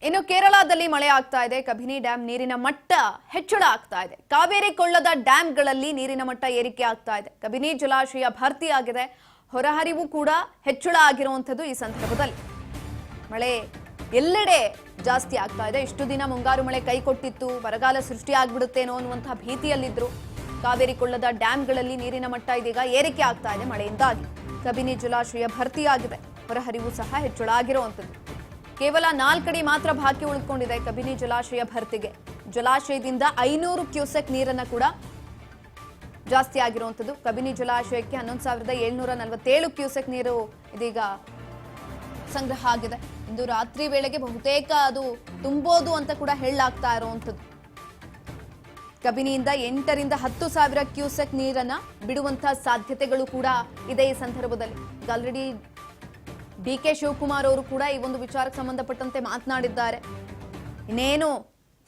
ಇನ್ನು ಕೇರಳದಲ್ಲಿ ಮಳೆ ಆಗ್ತಾ ಇದೆ. ಕಬಿನಿ ಡ್ಯಾಂ ನೀರಿನ ಮಟ್ಟ ಹೆಚ್ಚಳ ಆಗ್ತಾ ಇದೆ. ಕಾವೇರಿ ಕೊಳ್ಳದ ಡ್ಯಾಂಗಳಲ್ಲಿ ನೀರಿನ ಮಟ್ಟ ಏರಿಕೆ ಆಗ್ತಾ ಇದೆ. ಕಬಿನಿ ಜಲಾಶಯ ಭರ್ತಿಯಾಗಿದೆ. ಹೊರಹರಿವು ಕೂಡ ಹೆಚ್ಚಳ ಆಗಿರುವಂತದ್ದು. ಈ ಸಂದರ್ಭದಲ್ಲಿ ಮಳೆ ಎಲ್ಲೆಡೆ ಜಾಸ್ತಿ ಆಗ್ತಾ ಇದೆ. ಇಷ್ಟು ದಿನ ಮುಂಗಾರು ಮಳೆ ಕೈ ಕೊಟ್ಟಿತ್ತು, ಬರಗಾಲ ಸೃಷ್ಟಿ ಆಗ್ಬಿಡುತ್ತೇನೋ ಅನ್ನುವಂತಹ ಭೀತಿಯಲ್ಲಿದ್ರು. ಕಾವೇರಿ ಕೊಳ್ಳದ ಡ್ಯಾಂಗಳಲ್ಲಿ ನೀರಿನ ಮಟ್ಟ ಇದೀಗ ಏರಿಕೆ ಆಗ್ತಾ ಇದೆ ಮಳೆಯಿಂದಾಗಿ. ಕಬಿನಿ ಜಲಾಶಯ ಭರ್ತಿಯಾಗಿದೆ. ಹೊರಹರಿವು ಸಹ ಹೆಚ್ಚಳ ಆಗಿರುವಂತದ್ದು. ಕೇವಲ 4 ಅಡಿ ಮಾತ್ರ ಬಾಕಿ ಉಳಿದುಕೊಂಡಿದೆ ಕಬಿನಿ ಜಲಾಶಯ ಭರ್ತಿಗೆ. ಜಲಾಶಯದಿಂದ 500 ಕ್ಯೂಸೆಕ್ ನೀರನ್ನ ಕೂಡ ಜಾಸ್ತಿ ಆಗಿರುವಂತದ್ದು. ಕಬಿನಿ ಜಲಾಶಯಕ್ಕೆ 11,747 ಕ್ಯೂಸೆಕ್ ನೀರು ಇದೀಗ ಸಂಗ್ರಹ ಆಗಿದೆ. ಇಂದು ರಾತ್ರಿ ವೇಳೆಗೆ ಬಹುತೇಕ ಅದು ತುಂಬೋದು ಅಂತ ಕೂಡ ಹೇಳಲಾಗ್ತಾ ಇರುವಂತದ್ದು. ಕಬಿನಿಯಿಂದ 8ರಿಂದ 10,000 ಕ್ಯೂಸೆಕ್ ನೀರನ್ನ ಬಿಡುವಂತಹ ಸಾಧ್ಯತೆಗಳು ಕೂಡ ಇದೆ. ಈ ಸಂದರ್ಭದಲ್ಲಿ ಆಲ್ರೆಡಿ ಡಿ.ಕೆ. ಶಿವಕುಮಾರ್ ಅವರು ಕೂಡ ಈ ಒಂದು ವಿಚಾರಕ್ಕೆ ಸಂಬಂಧಪಟ್ಟಂತೆ ಮಾತನಾಡಿದ್ದಾರೆ. ಇನ್ನೇನು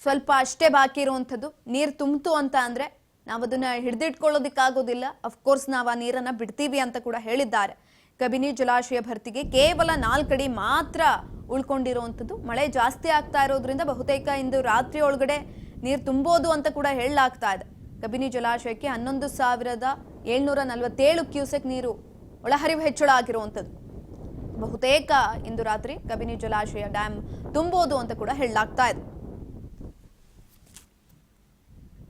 ಸ್ವಲ್ಪ ಅಷ್ಟೇ ಬಾಕಿ ಇರುವಂಥದ್ದು. ನೀರು ತುಂಬಿತು ಅಂತ ಅಂದ್ರೆ ನಾವು ಅದನ್ನ ಹಿಡಿದಿಟ್ಕೊಳ್ಳೋದಿಕ್ಕಾಗೋದಿಲ್ಲ. ಅಫ್ಕೋರ್ಸ್ ನಾವು ಆ ನೀರನ್ನ ಬಿಡ್ತೀವಿ ಅಂತ ಕೂಡ ಹೇಳಿದ್ದಾರೆ. ಕಬಿನಿ ಜಲಾಶಯ ಭರ್ತಿಗೆ ಕೇವಲ 4 ಅಡಿ ಮಾತ್ರ ಉಳ್ಕೊಂಡಿರುವಂಥದ್ದು. ಮಳೆ ಜಾಸ್ತಿ ಆಗ್ತಾ ಇರೋದ್ರಿಂದ ಬಹುತೇಕ ಇಂದು ರಾತ್ರಿ ಒಳಗಡೆ ನೀರು ತುಂಬೋದು ಅಂತ ಕೂಡ ಹೇಳಲಾಗ್ತಾ ಇದೆ. ಕಬಿನಿ ಜಲಾಶಯಕ್ಕೆ 11,747 ಕ್ಯೂಸೆಕ್ ನೀರು ಒಳಹರಿವು ಹೆಚ್ಚಳ ಆಗಿರುವಂಥದ್ದು. ಬಹುತೇಕ ಇಂದು ರಾತ್ರಿ ಕಬಿನಿ ಜಲಾಶಯ ಡ್ಯಾಂ ತುಂಬೋದು ಅಂತ ಕೂಡ ಹೇಳಲಾಗ್ತಾ ಇದೆ.